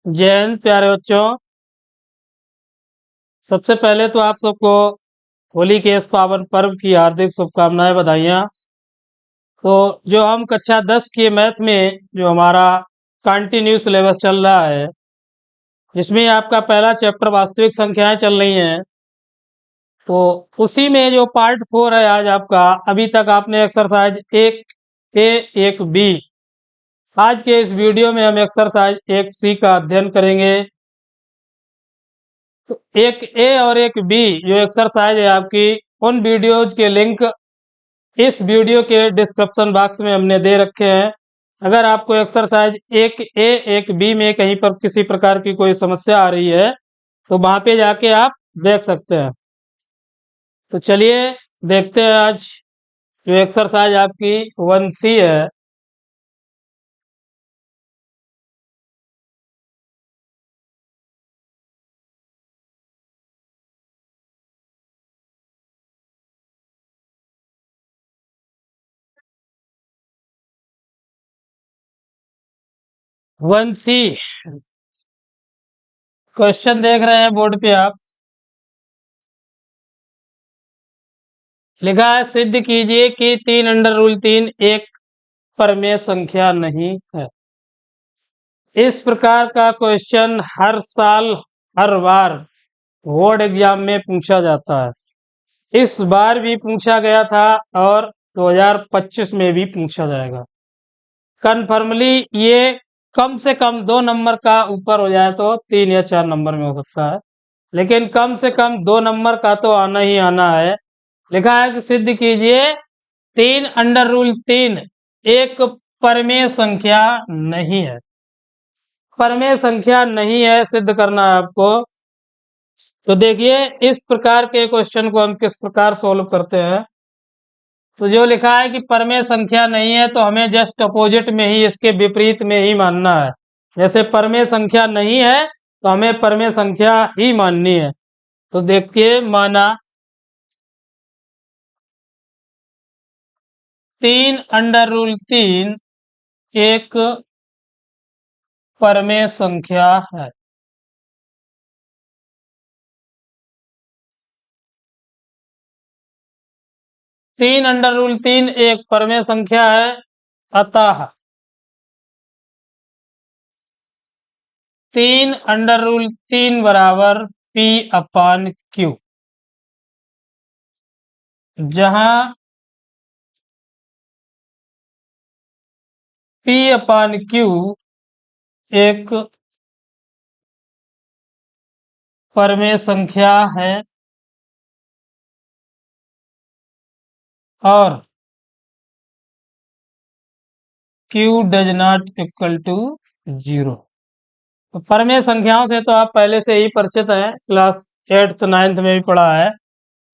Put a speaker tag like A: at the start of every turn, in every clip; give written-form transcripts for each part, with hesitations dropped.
A: जय हिंद प्यारे बच्चों। सबसे पहले तो आप सबको होली के इस पावन पर्व की हार्दिक शुभकामनाएं, बधाइयाँ। तो जो हम कक्षा 10 के मैथ में जो हमारा कंटिन्यू सिलेबस चल रहा है, जिसमें आपका पहला चैप्टर वास्तविक संख्याएं चल रही हैं, तो उसी में जो पार्ट 4 है आज आपका, अभी तक आपने एक्सरसाइज 1A 1B। आज के इस वीडियो में हम एक्सरसाइज 1C का अध्ययन करेंगे। तो एक ए और एक बी जो एक्सरसाइज है आपकी, उन वीडियोज के लिंक इस वीडियो के डिस्क्रिप्शन बॉक्स में हमने दे रखे हैं। अगर आपको एक्सरसाइज एक ए एक बी में कहीं पर किसी प्रकार की कोई समस्या आ रही है तो वहां पे जाके आप देख सकते हैं। तो चलिए देखते हैं आज जो एक्सरसाइज आपकी 1C है। वन सी क्वेश्चन देख रहे हैं बोर्ड पे आप। लिखा है सिद्ध कीजिए कि 3√3 एक परमेय संख्या नहीं है। इस प्रकार का क्वेश्चन हर साल हर बार बोर्ड एग्जाम में पूछा जाता है। इस बार भी पूछा गया था और 2025 में भी पूछा जाएगा। कन्फर्मली ये कम से कम 2 नंबर का ऊपर हो जाए तो 3 या 4 नंबर में हो सकता है, लेकिन कम से कम 2 नंबर का तो आना ही आना है। लिखा है कि सिद्ध कीजिए 3√3 एक परमेय संख्या नहीं है। परमेय संख्या नहीं है सिद्ध करना है आपको। तो देखिए इस प्रकार के क्वेश्चन को हम किस प्रकार सोल्व करते हैं। तो जो लिखा है कि परमेय संख्या नहीं है तो हमें जस्ट अपोजिट में ही, इसके विपरीत में ही मानना है। जैसे परमेय संख्या नहीं है तो हमें परमेय संख्या ही माननी है। तो देखिए माना 3√3 एक परमेय संख्या है। 3√3 एक परमेय संख्या है, अतः 3√3 बराबर P/Q, जहां P/Q एक परमेय संख्या है और Q does not equal to 0। तो परमेय संख्याओं से तो आप पहले से ही परिचित हैं, क्लास 8th 9th में भी पढ़ा है।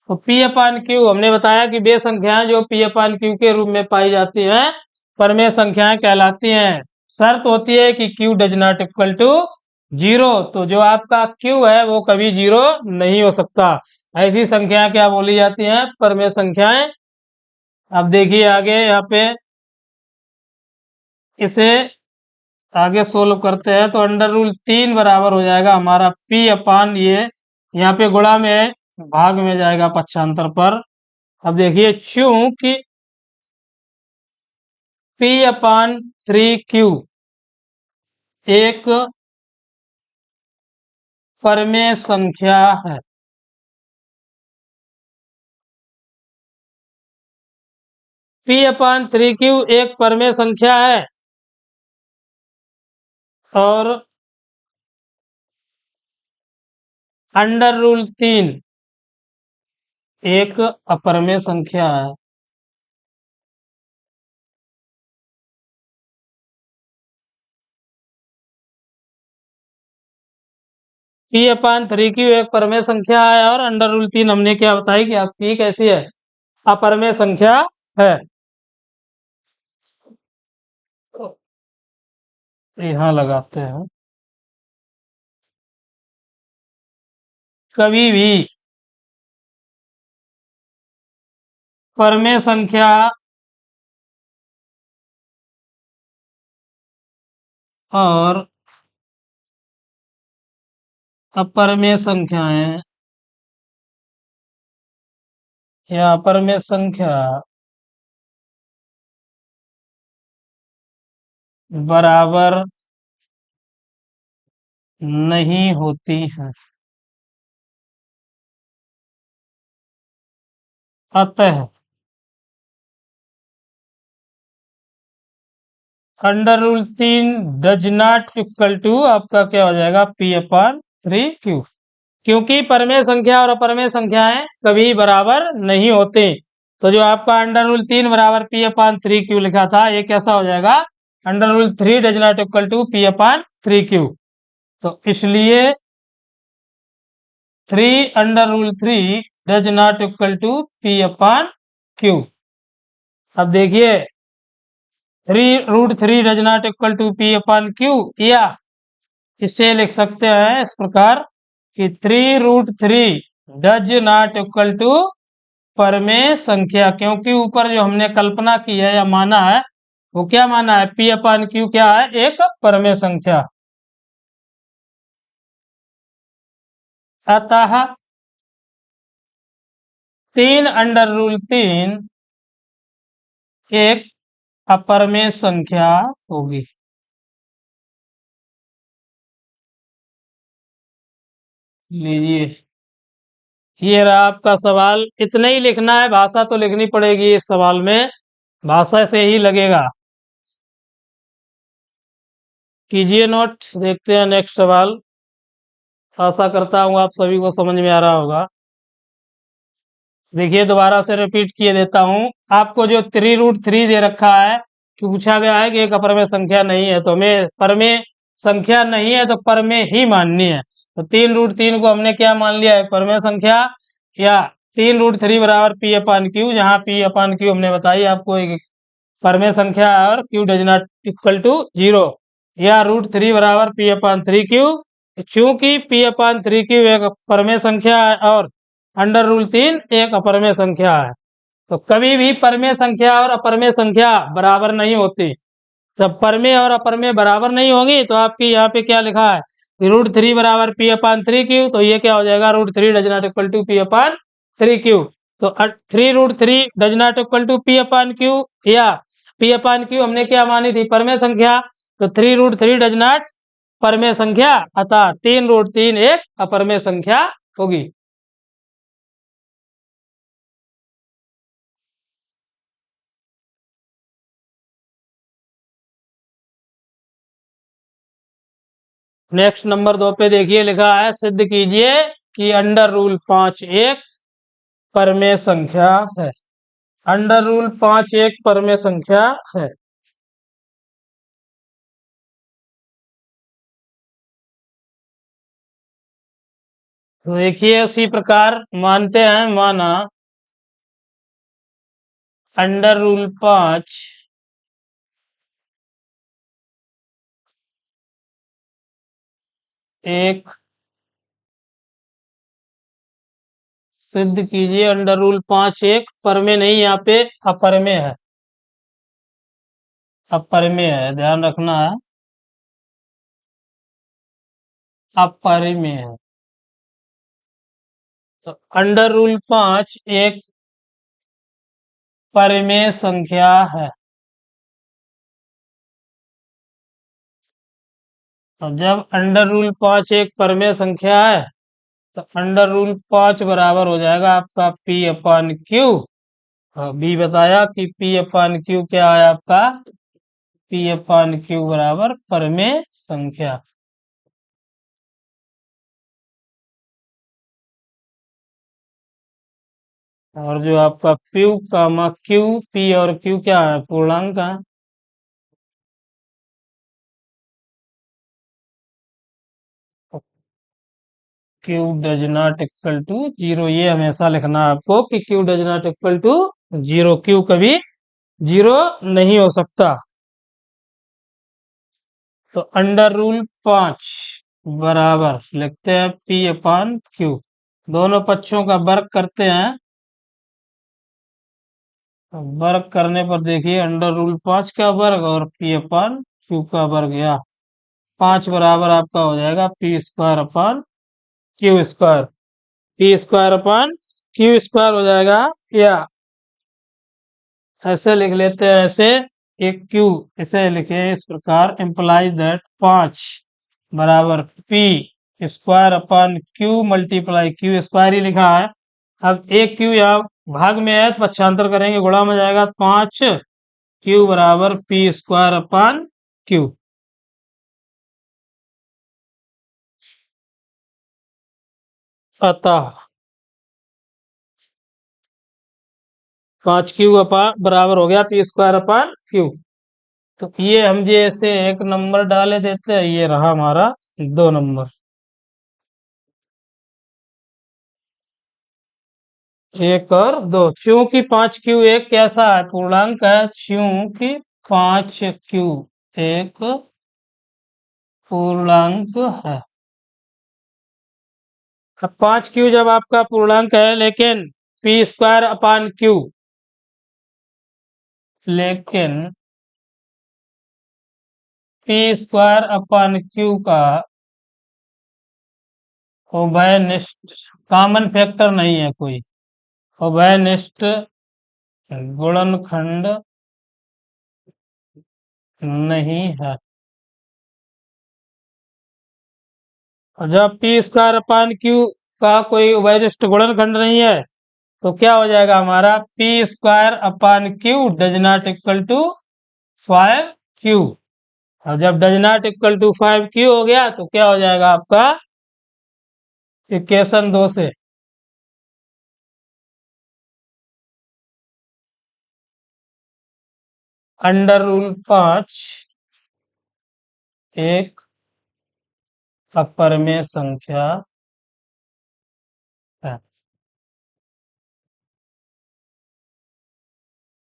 A: तो P/Q हमने बताया कि वे संख्याएं जो P/Q के रूप में पाई जाती हैं परमेय संख्याएं कहलाती हैं। शर्त होती है कि Q does not equal to 0। तो जो आपका Q है वो कभी 0 नहीं हो सकता। ऐसी संख्या क्या बोली जाती हैं? परमेय संख्याएं। अब देखिए आगे यहाँ पे इसे आगे सोल्व करते हैं तो √3 बराबर हो जाएगा हमारा ये यहाँ पे गुणा में भाग में जाएगा पक्षांतर पर। अब देखिए चूंकि P/3Q एक परमेय संख्या है, P/3Q एक परमेय संख्या है और √3 एक अपरमेय संख्या है। P/3Q एक परमेय संख्या है और √3 हमने क्या बताई कि आपकी कैसी है? अपरमेय संख्या है। यहाँ लगाते हैं, कभी भी परमेय संख्या और अपरिमेय संख्याएं या अपरिमेय संख्या बराबर नहीं होती है। अतः under root 3 does not equal to आपका क्या हो जाएगा पी अपॉन 3 क्यू, क्योंकि परमेय संख्या और अपरमेय संख्याएं कभी बराबर नहीं होते। तो जो आपका अंडर रूल 3 बराबर पी अपॉन 3 क्यू लिखा था, ये कैसा हो जाएगा, under root 3 does not equal to P upon 3 Q. तो इसलिए 3 does not equal to P upon Q. अब देखिए 3 √3 does not equal to P upon Q, या इसे लिख सकते हैं इस प्रकार कि 3 √3 डज नॉट इक्वल टू परमेय संख्या, क्योंकि ऊपर जो हमने कल्पना की है या माना है, वो क्या माना है, पी अपॉन क्यू क्या है, एक परमेय संख्या। अतः 3 √3 एक अपरमेय संख्या होगी। लीजिए, ये रहा आपका सवाल। इतना ही लिखना है, भाषा तो लिखनी पड़ेगी इस सवाल में, भाषा से ही लगेगा। कीजिए नोट, देखते हैं नेक्स्ट सवाल। आशा करता हूँ आप सभी को समझ में आ रहा होगा। देखिए दोबारा से रिपीट किए देता हूँ। आपको जो 3 √3 दे रखा है कि पूछा गया है कि एक अपरमेय संख्या नहीं है, तो हमें परमेय संख्या नहीं है तो परमेय ही माननी है। तो 3 √3 को हमने क्या मान लिया है, परमेय संख्या। या 3 √3 बराबर पी अपॉन क्यू, जहाँ पी अपॉन क्यू हमने बताई आपको एक परमेय संख्या है और q does not equal to 0। या √3 बराबर पी अपॉन 3 क्यू, चूंकि पी अपॉन 3 क्यू एक परमेय संख्या है और अंडर रूल 3 एक अपरमेय संख्या है। तो कभी भी परमेय संख्या और अपरमेय संख्या बराबर नहीं होती। जब परमेय और अपरमेय बराबर नहीं होगी तो आपकी यहाँ पे क्या लिखा है, √3 बराबर पी अपॉन 3 क्यू, तो ये क्या हो जाएगा, √3 does not equal to P upon 3 Q. तो 3 √3 does not equal to P upon Q, या पी अपॉन क्यू हमने क्या मानी थी, परमेय संख्या। तो 3 √3 डज नॉट परमेय संख्या, अतः 3 √3 एक अपरमेय संख्या होगी। नेक्स्ट नंबर 2 पे देखिए लिखा है, सिद्ध कीजिए कि अंडर रूल 5 एक परमेय संख्या है। अंडर रूल 5 एक परमेय संख्या है। तो देखिए इसी प्रकार मानते हैं, माना अंडर रूल 5 एक, सिद्ध कीजिए अंडर रूल 5 एक परमेय नहीं, यहाँ पे अपरमेय है, अपरमेय है, ध्यान रखना है, अपरमेय है। तो अंडर रूल 5 एक परमेय संख्या है। तो जब अंडर रूल 5 एक परमेय संख्या है तो अंडर रूल 5 बराबर हो जाएगा आपका पी अपॉन क्यू। बी बताया कि पी अपॉन क्यू क्या है आपका, पी अपॉन क्यू बराबर परमेय संख्या। और जो आपका प्यू कामा क्यू, पी और क्यू क्या है, पूर्णांक है। Q does not equal to 0, ये हमेशा लिखना है आपको कि q does not equal to 0, q कभी 0 नहीं हो सकता। तो अंडर रूल 5 बराबर लिखते हैं पी अपॉन क्यू, दोनों पक्षों का वर्ग करते हैं। वर्ग करने पर देखिए अंडर रूल 5 का वर्ग और पी अपॉन क्यू का वर्ग, या 5 बराबर आपका हो जाएगा P square upon Q square, P square upon Q square हो जाएगा, या ऐसे लिख लेते हैं, ऐसे एक क्यू इसे लिखे इस प्रकार, इम्प्लाइज दैट 5 बराबर p square upon q multiply q square ही लिखा है। अब एक क्यू यहाँ भाग में है तो पक्षांतर करेंगे, गुणा में जाएगा 5 क्यू बराबर पी स्क्वायर अपन क्यू। अतः 5 क्यू अपन बराबर हो गया पी स्क्वायर अपन क्यू। तो ये हम जैसे एक नंबर डाले देते हैं, ये रहा हमारा 2 नंबर, 1 और 2। चूंकि 5 क्यू एक कैसा है, पूर्णांक है, चूंकि 5 क्यू एक पूर्णांक है। अब 5 क्यू जब आपका पूर्णांक है, लेकिन पी स्क्वायर अपान क्यू, लेकिन पी स्क्वायर अपान क्यू का उभयनिष्ठ कॉमन फैक्टर नहीं है कोई, उभयनिष्ठ गुणनखंड नहीं है। और जब पी स्क्वायर अपान क्यू का कोई उभयनिष्ठ गुणनखंड नहीं है, तो क्या हो जाएगा हमारा, p square upon q does not equal to 5 q. और जब does not equal to 5 q हो गया, तो क्या हो जाएगा आपका, इक्वेशन 2 से अंडर रूल 5 एक अपरिमेय संख्या है।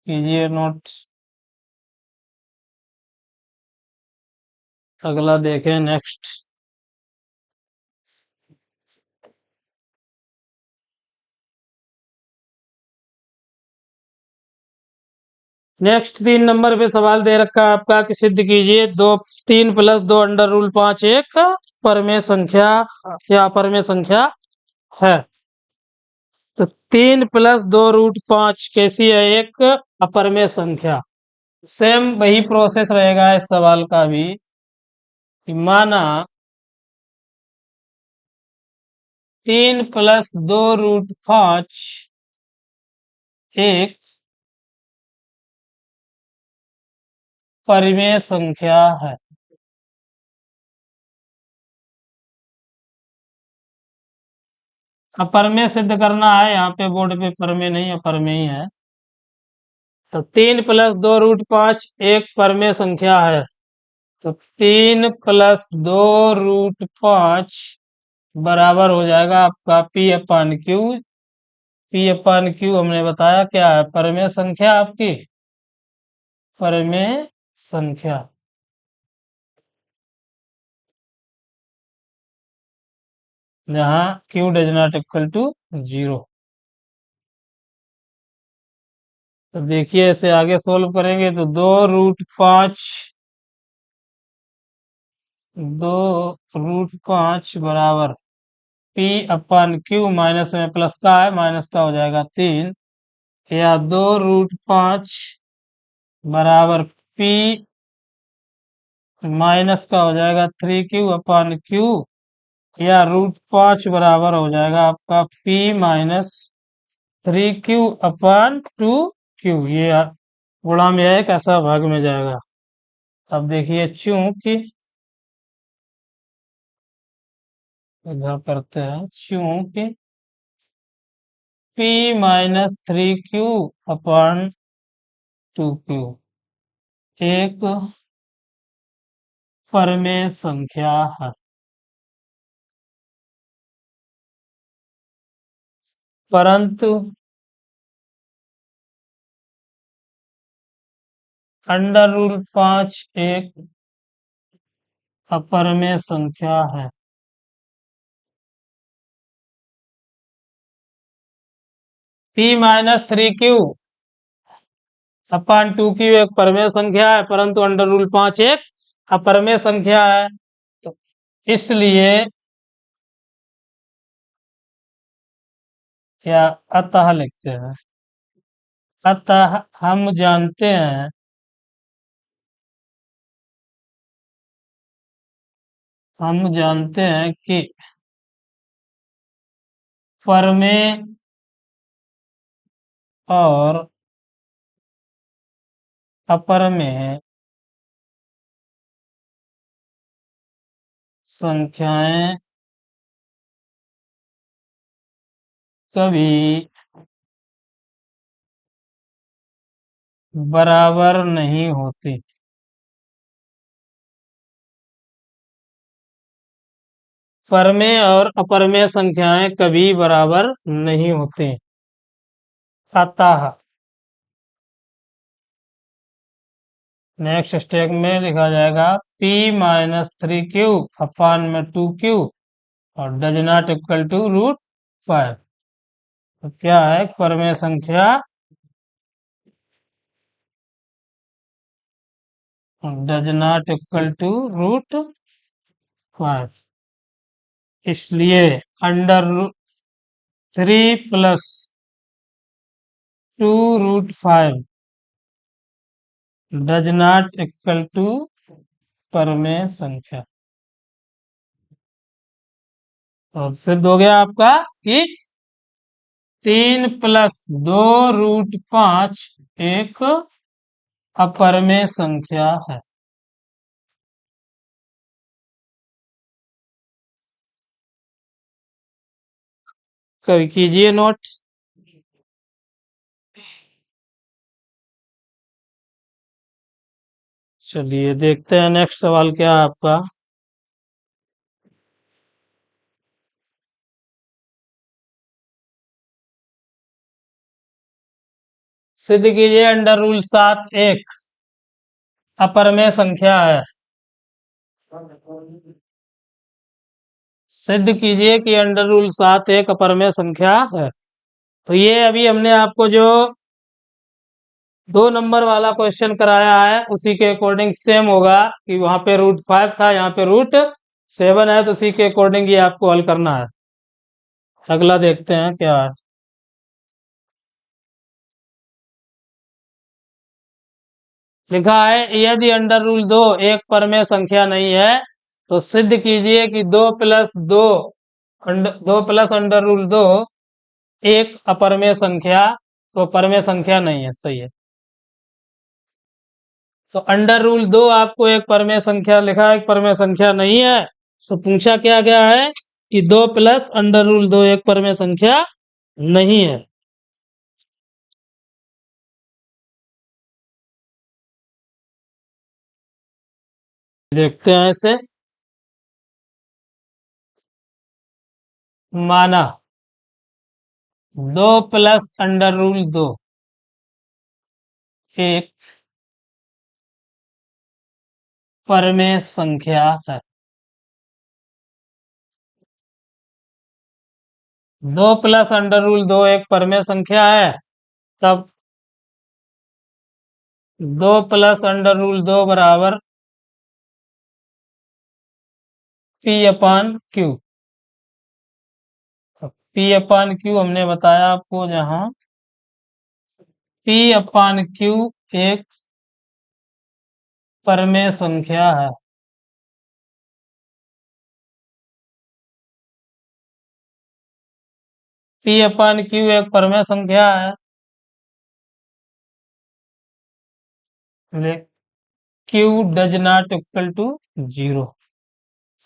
A: कीजिए नोट। अगला देखें, नेक्स्ट। नेक्स्ट 3 नंबर पे सवाल दे रखा है आपका कि सिद्ध कीजिए 3 + 2 अंडर रूल 5 एक परमेय संख्या या अपरमेय संख्या है। तो 3 + 2 रूट 5 कैसी है, एक अपरमेय संख्या। सेम वही प्रोसेस रहेगा इस सवाल का भी, कि माना 3 + 2 रूट 5 एक परिमेय संख्या है। अपरमेय सिद्ध करना है, यहाँ पे बोर्ड पे परमेय नहीं, अपरमेय ही है। तो 3 + 2 रूट 5 एक परमेय संख्या है। तो 3 + 2 रूट 5 बराबर हो जाएगा आपका पी अपान क्यू। पी अपान क्यू हमने बताया क्या है, परमेय संख्या आपकी, परमेय संख्या। जहाँ q does not equal to 0। तो देखिए इसे आगे सोल्व करेंगे, तो 2 √5 2 √5 बराबर पी अपान क्यू, माइनस में प्लस का है, माइनस का हो जाएगा 3, या 2 √5 बराबर पी माइनस का हो जाएगा 3 क्यू अपान क्यू, या √5 बराबर हो जाएगा आपका पी माइनस 3 क्यू अपान 2 क्यू। ये गुणा में है, कैसा भाग में जाएगा। अब देखिए, चूंकि इधर करते हैं, चूंकि पी माइनस 3 क्यू अपान 2 क्यू एक परमेय संख्या है, परंतु अंडर रूल 5 एक अपरमेय संख्या है। पी माइनस 3 क्यू अपान 2 क्यू एक परमेय संख्या है, परंतु अंडर रूल 5 एक अपरमेय संख्या है। तो इसलिए या अतः लिखते हैं। अतः हम जानते हैं कि परमेय और अपरमेय संख्याएं कभी बराबर नहीं होती। परमेय और अपरमेय संख्याएं कभी बराबर नहीं होती। अतः नेक्स्ट स्टेप में लिखा जाएगा p-3q अपान में 2q और डज नॉट इक्वल टू √5। तो क्या है परमेय संख्या डज नॉट इक्वल टू √5, इसलिए √3 + 2√5 डज नॉट इक्वल टू परमेय संख्या। तो सिद्ध हो गया आपका कि 3 + 2√5 एक अपरमेय संख्या है। कर कीजिए नोट। चलिए देखते हैं नेक्स्ट सवाल क्या है आपका। सिद्ध कीजिए √7 एक अपरमेय संख्या है। सिद्ध कीजिए कि √7 एक अपरमेय संख्या है। तो ये अभी हमने आपको जो 2 नंबर वाला क्वेश्चन कराया है उसी के अकॉर्डिंग सेम होगा कि वहां पे √5 था, यहाँ पे √7 है, तो उसी के अकॉर्डिंग ये आपको हल करना है। अगला देखते हैं क्या है। लिखा है यदि √2 एक परमेय संख्या नहीं है तो सिद्ध कीजिए कि 2 + 2 एक अपरमेय संख्या, तो परमेय संख्या नहीं है। सही है। तो √2 आपको एक परमेय संख्या लिखा है, एक परमेय संख्या नहीं है। तो पूछा क्या गया है कि 2 + √2 एक परमेय संख्या नहीं है। देखते हैं इसे। माना 2 + √2 एक परमेय संख्या है। 2 + √2 एक परमेय संख्या है, तब 2 + √2 बराबर p/q। p/q हमने बताया आपको, जहां p/q एक परमेय संख्या है। p/q एक परमेय संख्या है। q does not equal to 0।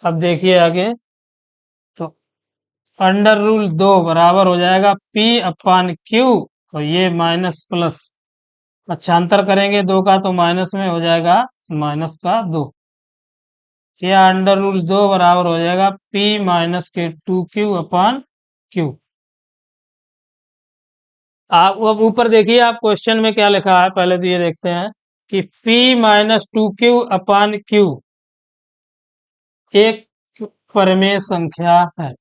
A: अब देखिए आगे, तो √2 बराबर हो जाएगा p/q, तो ये माइनस प्लस पक्षांतर करेंगे 2 का, तो माइनस में हो जाएगा -2। या √2 बराबर हो जाएगा p-2q/q। आप अब ऊपर देखिए, आप क्वेश्चन में क्या लिखा है, पहले तो ये देखते हैं कि p-2q/q एक परमेय संख्या है।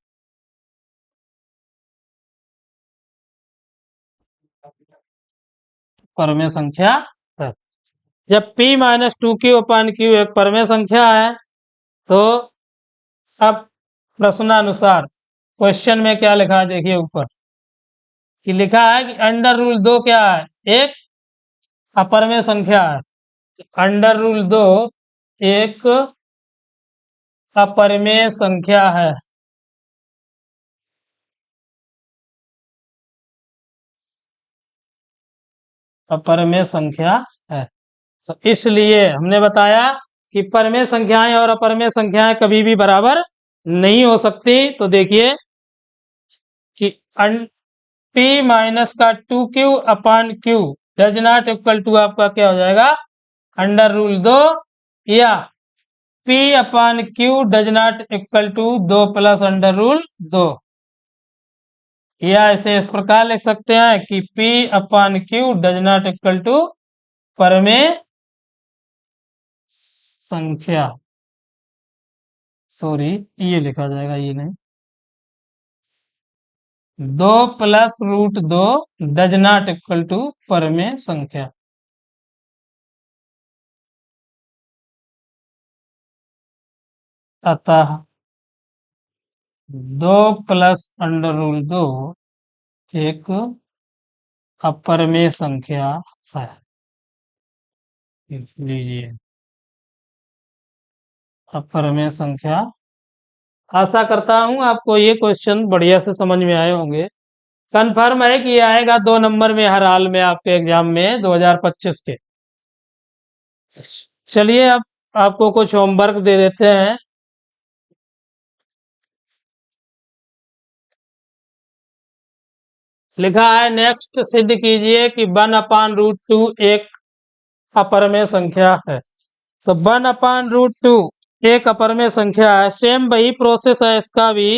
A: परमेय संख्या है। जब p-2q/q एक परमेय संख्या है, तो अब प्रश्नानुसार क्वेश्चन में क्या लिखा है देखिए ऊपर, कि लिखा है कि अंडर रूल 2 क्या है, एक अपरमेय संख्या है। अंडर रूल 2 एक अपरमेय संख्या है। अपरमेय संख्या है, तो इसलिए हमने बताया कि परमेय संख्याएं और अपरमेय संख्याएं कभी भी बराबर नहीं हो सकती। तो देखिए कि पी माइनस का 2q upon q does not equal to आपका क्या हो जाएगा, अंडर रूल 2, या p upon q does not equal to 2 plus under root 2, या इसे इस प्रकार लिख सकते हैं कि p upon q does not equal to परमेय संख्या। सॉरी, ये लिखा जाएगा, ये नहीं, 2 plus root 2 does not equal to परमेय संख्या। अतः 2 प्लस अंडर रूल 2 एक अपरमेय संख्या है। लीजिए, अपरमेय संख्या। आशा करता हूं आपको ये क्वेश्चन बढ़िया से समझ में आए होंगे। कंफर्म है कि ये आएगा 2 नंबर में हर हाल में आपके एग्जाम में 2025 के। चलिए अब आपको कुछ होमवर्क दे देते हैं। लिखा है नेक्स्ट सिद्ध कीजिए कि 1 अपान रूट 2 एक अपरमेय संख्या है। तो 1 अपान रूट 2 एक अपरमेय संख्या है। सेम वही प्रोसेस है इसका भी।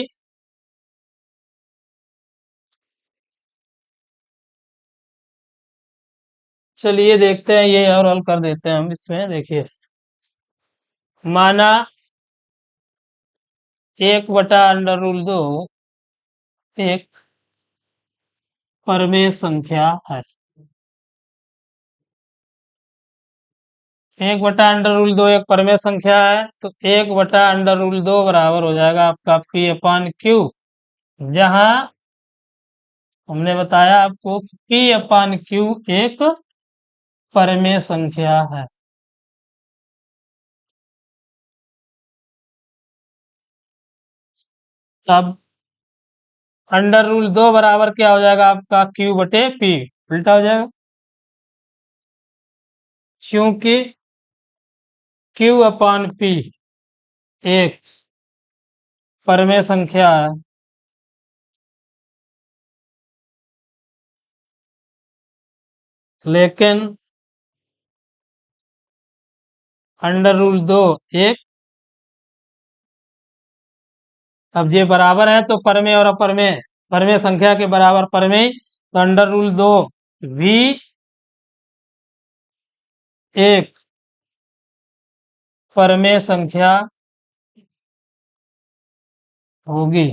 A: चलिए देखते हैं, ये और हल कर देते हैं हम इसमें। देखिए, माना 1/√2 एक परमेय संख्या है। 1/√2 एक परमेय संख्या है, तो 1/√2 बराबर हो जाएगा आपका पी अपान क्यू, जहां हमने बताया आपको कि पी अपान क्यू एक परमेय संख्या है। तब √2 बराबर क्या हो जाएगा आपका क्यू बटे पी, उल्टा हो जाएगा, क्योंकि क्यू अपान पी एक परमेय संख्या है। लेकिन √2 एक, अब ये बराबर है तो परमेय और अपरमेय, परमेय संख्या के बराबर परमेय, तो √2 भी एक परमेय संख्या होगी।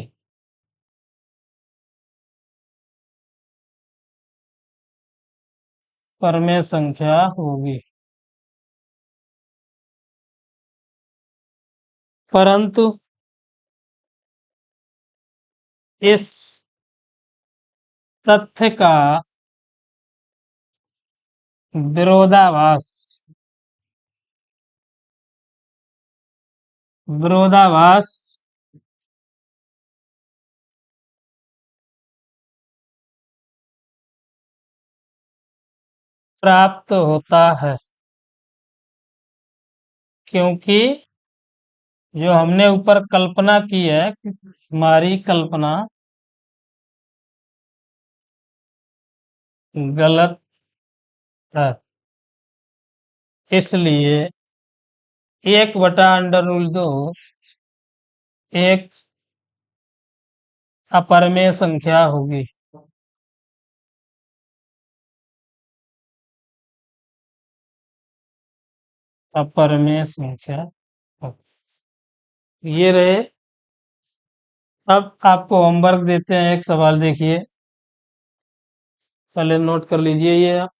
A: परमेय संख्या होगी, परंतु इस तथ्य का विरोधाभास विरोधाभास प्राप्त होता है, क्योंकि जो हमने ऊपर कल्पना की है, हमारी कल्पना गलत है। इसलिए 1/√2 एक अपरमेय संख्या होगी। अपरमेय संख्या होगी। ये रहे। अब आपको होमवर्क देते हैं, एक सवाल देखिए, पहले नोट कर लीजिए ये आप।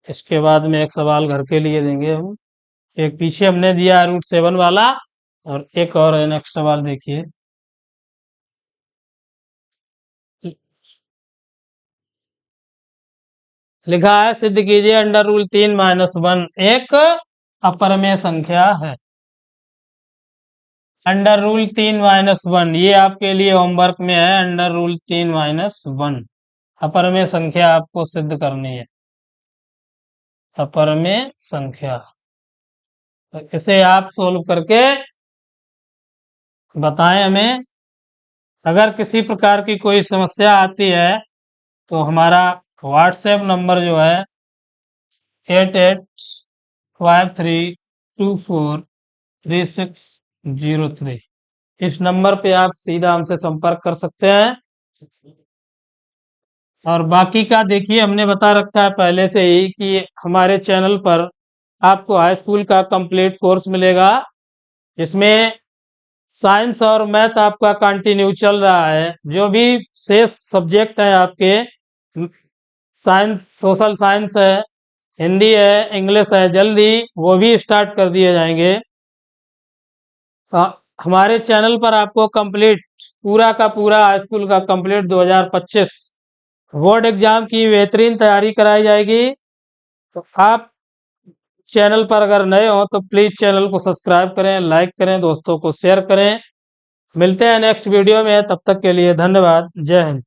A: इसके बाद में एक सवाल घर के लिए देंगे हम। एक पीछे हमने दिया है √7 वाला, और एक और है नेक्स्ट सवाल देखिए। लिखा है सिद्ध कीजिए अंडर रूल 3-1 एक अपरमेय संख्या है। अंडर रूल 3-1 ये आपके लिए होमवर्क में है। अंडर रूल 3-1 अपरमेय संख्या आपको सिद्ध करनी है। अपरमेय संख्या, तो इसे आप सोल्व करके बताएं हमें। अगर किसी प्रकार की कोई समस्या आती है तो हमारा व्हाट्सएप नंबर जो है 8853243603, इस नंबर पे आप सीधा हमसे संपर्क कर सकते हैं। और बाकी का देखिए, हमने बता रखा है पहले से ही कि हमारे चैनल पर आपको हाई स्कूल का कंप्लीट कोर्स मिलेगा, जिसमें साइंस और मैथ आपका कंटिन्यू चल रहा है। जो भी शेष सब्जेक्ट है आपके, साइंस, सोशल साइंस है, हिंदी है, इंग्लिश है, जल्दी वो भी स्टार्ट कर दिए जाएंगे। हमारे चैनल पर आपको कंप्लीट पूरा का पूरा हाई स्कूल का कंप्लीट 2025 बोर्ड एग्जाम की बेहतरीन तैयारी कराई जाएगी। तो आप चैनल पर अगर नए हो तो प्लीज चैनल को सब्सक्राइब करें, लाइक करें, दोस्तों को शेयर करें। मिलते हैं नेक्स्ट वीडियो में, तब तक के लिए धन्यवाद। जय हिंद।